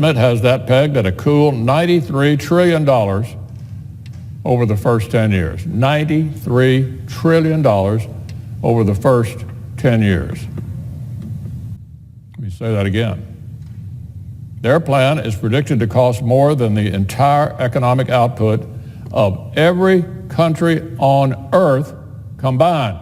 It has that pegged at a cool $93 trillion over the first 10 years. $93 trillion over the first 10 years. Let me say that again. Their plan is predicted to cost more than the entire economic output of every country on earth combined.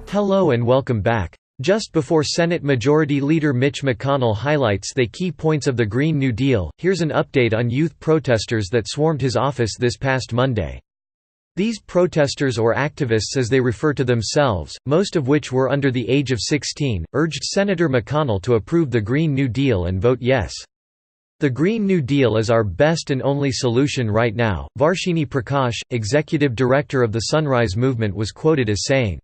Hello and welcome back. Just before Senate Majority Leader Mitch McConnell highlights the key points of the Green New Deal, here's an update on youth protesters that swarmed his office this past Monday. These protesters, or activists as they refer to themselves, most of which were under the age of 16, urged Senator McConnell to approve the Green New Deal and vote yes. The Green New Deal is our best and only solution right now, Varshini Prakash, executive director of the Sunrise Movement, was quoted as saying.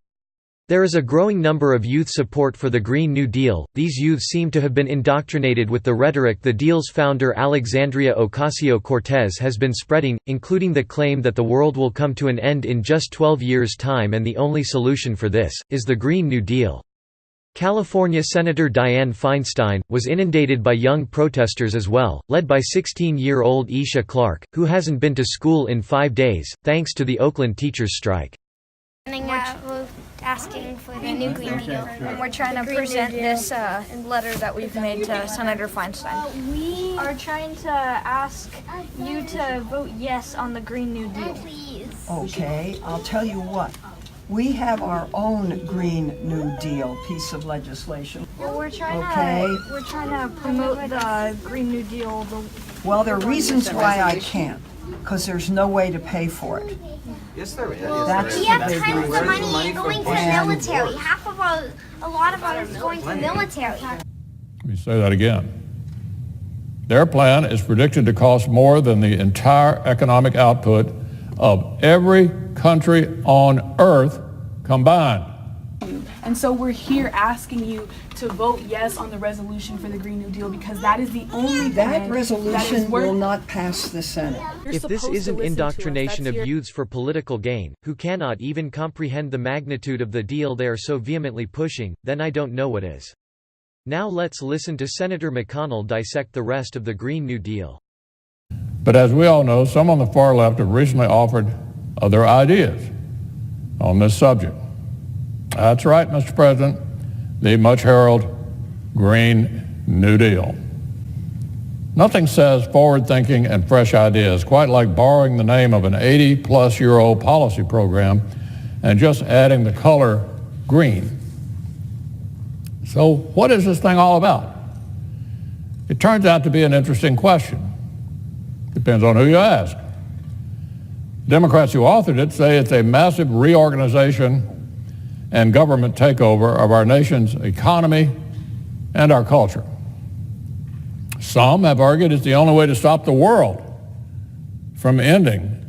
There is a growing number of youth support for the Green New Deal. These youth seem to have been indoctrinated with the rhetoric the deal's founder Alexandria Ocasio-Cortez has been spreading, including the claim that the world will come to an end in just 12 years' time and the only solution for this is the Green New Deal. California Senator Dianne Feinstein was inundated by young protesters as well, led by 16-year-old Isha Clark, who hasn't been to school in 5 days, thanks to the Oakland teachers' strike. We're asking for the new Green Deal. And we're trying to present this letter that we've made to Senator Feinstein. We are trying to ask you to vote yes on the Green New Deal. Please. Okay, I'll tell you what. We have our own Green New Deal piece of legislation. Well, we're trying to promote the Green New Deal. Well, there are reasons why I can't, because there's no way to pay for it. Yes, there is. We have tons of money going to the military. A lot of it is going to the military. Let me say that again. Their plan is predicted to cost more than the entire economic output of every country on earth combined. And so we're here asking you to vote yes on the resolution for the Green New Deal because that is the only That resolution will not pass the Senate. If this isn't indoctrination of youths for political gain, who cannot even comprehend the magnitude of the deal they are so vehemently pushing, then I don't know what is. Now let's listen to Senator McConnell dissect the rest of the Green New Deal. But as we all know, some on the far left have recently offered other ideas on this subject. That's right, Mr. President, the much-heralded Green New Deal. Nothing says forward-thinking and fresh ideas quite like borrowing the name of an 80-plus-year-old policy program and just adding the color green. So what is this thing all about? It turns out to be an interesting question. Depends on who you ask. Democrats who authored it say it's a massive reorganization and government takeover of our nation's economy and our culture. Some have argued it's the only way to stop the world from ending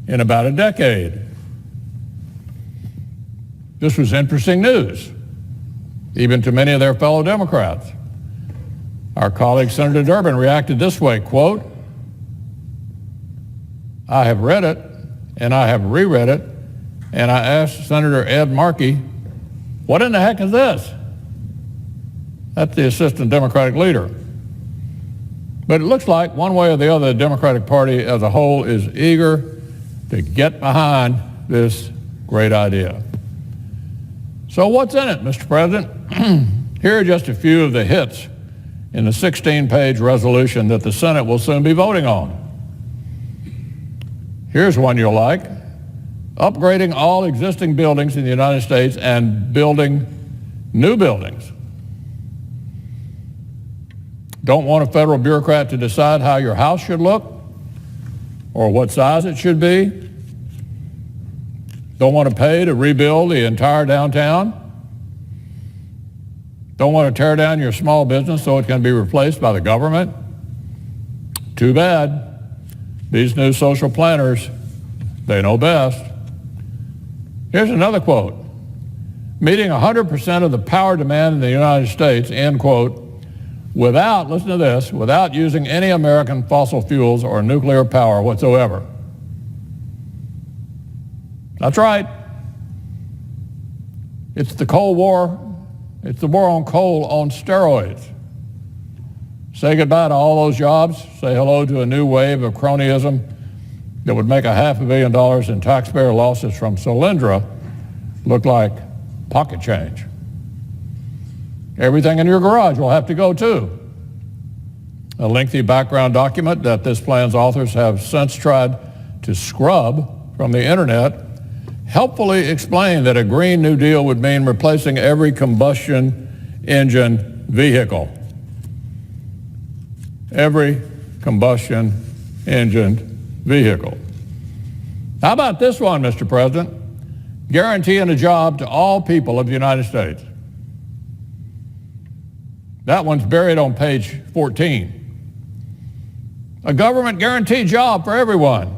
in about a decade. This was interesting news, even to many of their fellow Democrats. Our colleague Senator Durbin reacted this way, quote, I have read it and I have reread it, and I asked Senator Ed Markey, what in the heck is this? That's the assistant Democratic leader. But it looks like one way or the other, the Democratic Party as a whole is eager to get behind this great idea. So what's in it, Mr. President? Here are just a few of the hits in the 16-page resolution that the Senate will soon be voting on. Here's one you'll like. Upgrading all existing buildings in the United States and building new buildings. Don't want a federal bureaucrat to decide how your house should look or what size it should be. Don't want to pay to rebuild the entire downtown. Don't want to tear down your small business so it can be replaced by the government. Too bad. These new social planners, they know best. Here's another quote. Meeting 100% of the power demand in the United States, end quote, without, listen to this, without using any American fossil fuels or nuclear power whatsoever. That's right. It's the Cold War. It's the war on coal on steroids. Say goodbye to all those jobs. Say hello to a new wave of cronyism that would make $500 million in taxpayer losses from Solyndra look like pocket change. Everything in your garage will have to go too. A lengthy background document that this plan's authors have since tried to scrub from the internet helpfully explained that a Green New Deal would mean replacing every combustion engine vehicle. Every combustion engine vehicle. How about this one, Mr. President? Guaranteeing a job to all people of the United States. That one's buried on page 14. A government guaranteed job for everyone.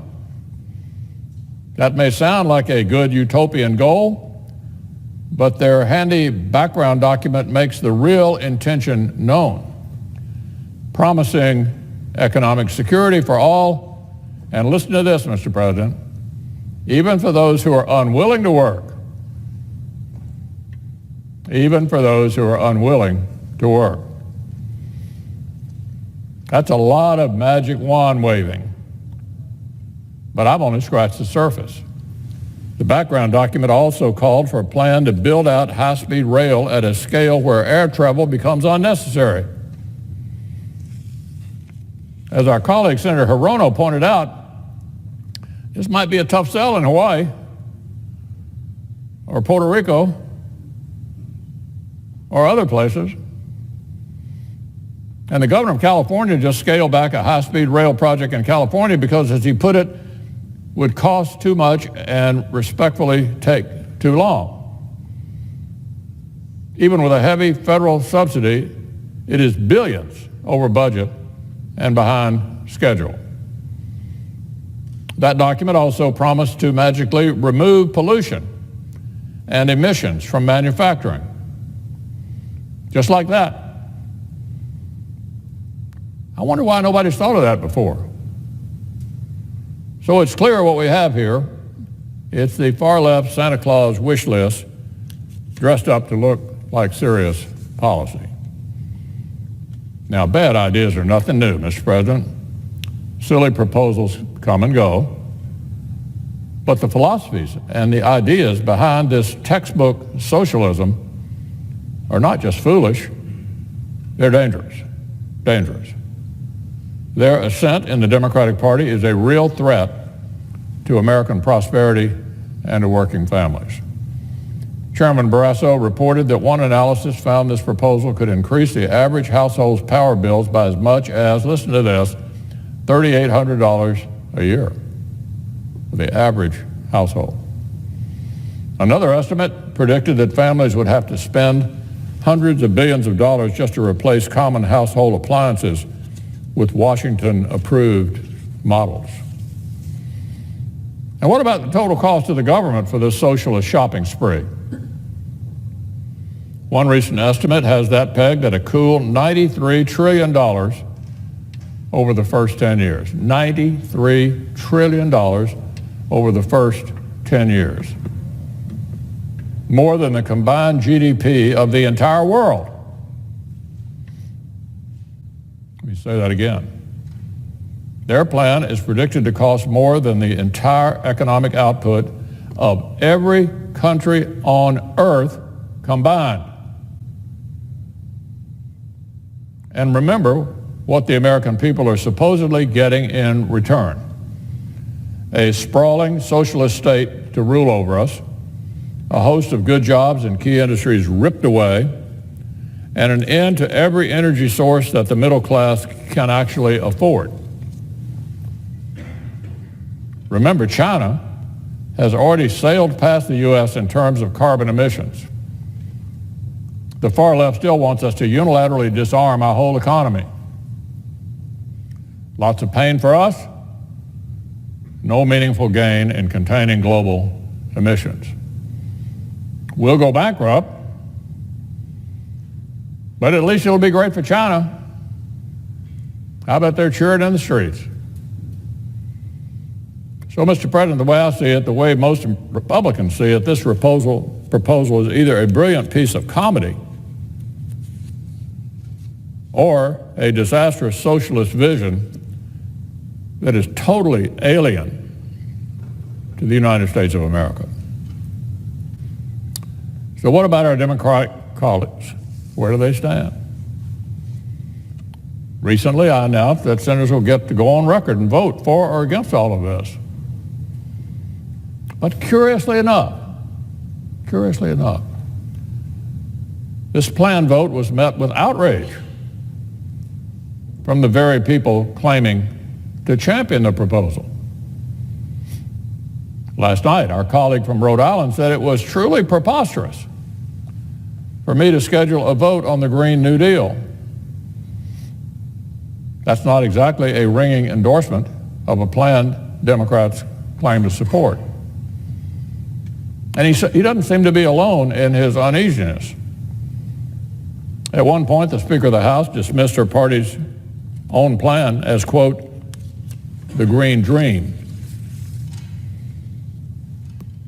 That may sound like a good utopian goal, but their handy background document makes the real intention known. Promising economic security for all, and listen to this, Mr. President, even for those who are unwilling to work. Even for those who are unwilling to work. That's a lot of magic wand waving, but I've only scratched the surface. The background document also called for a plan to build out high-speed rail at a scale where air travel becomes unnecessary. As our colleague Senator Hirono pointed out, this might be a tough sell in Hawaii or Puerto Rico or other places. And the governor of California just scaled back a high-speed rail project in California because, as he put it, would cost too much and respectfully take too long. Even with a heavy federal subsidy, it is billions over budget and behind schedule. That document also promised to magically remove pollution and emissions from manufacturing. Just like that. I wonder why nobody's thought of that before. So it's clear what we have here. It's the far left Santa Claus wish list dressed up to look like serious policy. Now, bad ideas are nothing new, Mr. President. Silly proposals come and go. But the philosophies and the ideas behind this textbook socialism are not just foolish, they're dangerous. Dangerous. Their ascent in the Democratic Party is a real threat to American prosperity and to working families. Chairman Barrasso reported that one analysis found this proposal could increase the average household's power bills by as much as, listen to this, $3,800 a year for the average household. Another estimate predicted that families would have to spend hundreds of billions of dollars just to replace common household appliances with Washington-approved models. And what about the total cost to the government for this socialist shopping spree? One recent estimate has that pegged at a cool $93 trillion over the first 10 years. $93 trillion over the first 10 years. More than the combined GDP of the entire world. Let me say that again. Their plan is predicted to cost more than the entire economic output of every country on earth combined. And remember what the American people are supposedly getting in return. A sprawling socialist state to rule over us, a host of good jobs in key industries ripped away, and an end to every energy source that the middle class can actually afford. Remember, China has already sailed past the U.S. in terms of carbon emissions. The far left still wants us to unilaterally disarm our whole economy. Lots of pain for us, no meaningful gain in containing global emissions. We'll go bankrupt, but at least it'll be great for China. How about they're cheering in the streets? So, Mr. President, the way I see it, the way most Republicans see it, this proposal proposal is either a brilliant piece of comedy or a disastrous socialist vision that is totally alien to the United States of America. So what about our Democratic colleagues? Where do they stand? Recently, I announced that senators will get to go on record and vote for or against all of this. But curiously enough, this planned vote was met with outrage from the very people claiming to champion the proposal. Last night, our colleague from Rhode Island said it was truly preposterous for me to schedule a vote on the Green New Deal. That's not exactly a ringing endorsement of a plan Democrats claim to support. And he doesn't seem to be alone in his uneasiness. At one point, the Speaker of the House dismissed her party's own plan as, quote, the Green Dream.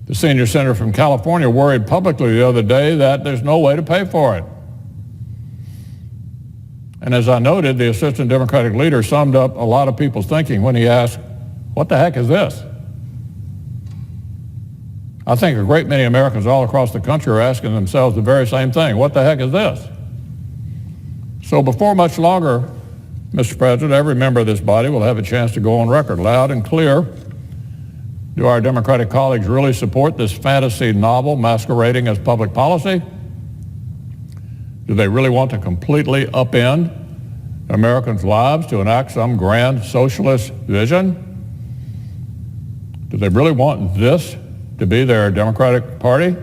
The senior senator from California worried publicly the other day that there's no way to pay for it. And as I noted, the assistant Democratic leader summed up a lot of people's thinking when he asked, what the heck is this? I think a great many Americans all across the country are asking themselves the very same thing. What the heck is this? So before much longer, Mr. President, every member of this body will have a chance to go on record loud and clear. Do our Democratic colleagues really support this fantasy novel masquerading as public policy? Do they really want to completely upend Americans' lives to enact some grand socialist vision? Do they really want this to be their Democratic Party?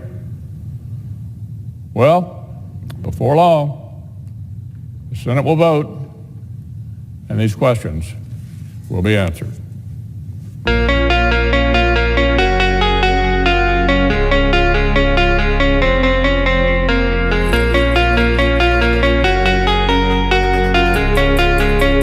Well, before long, the Senate will vote, and these questions will be answered.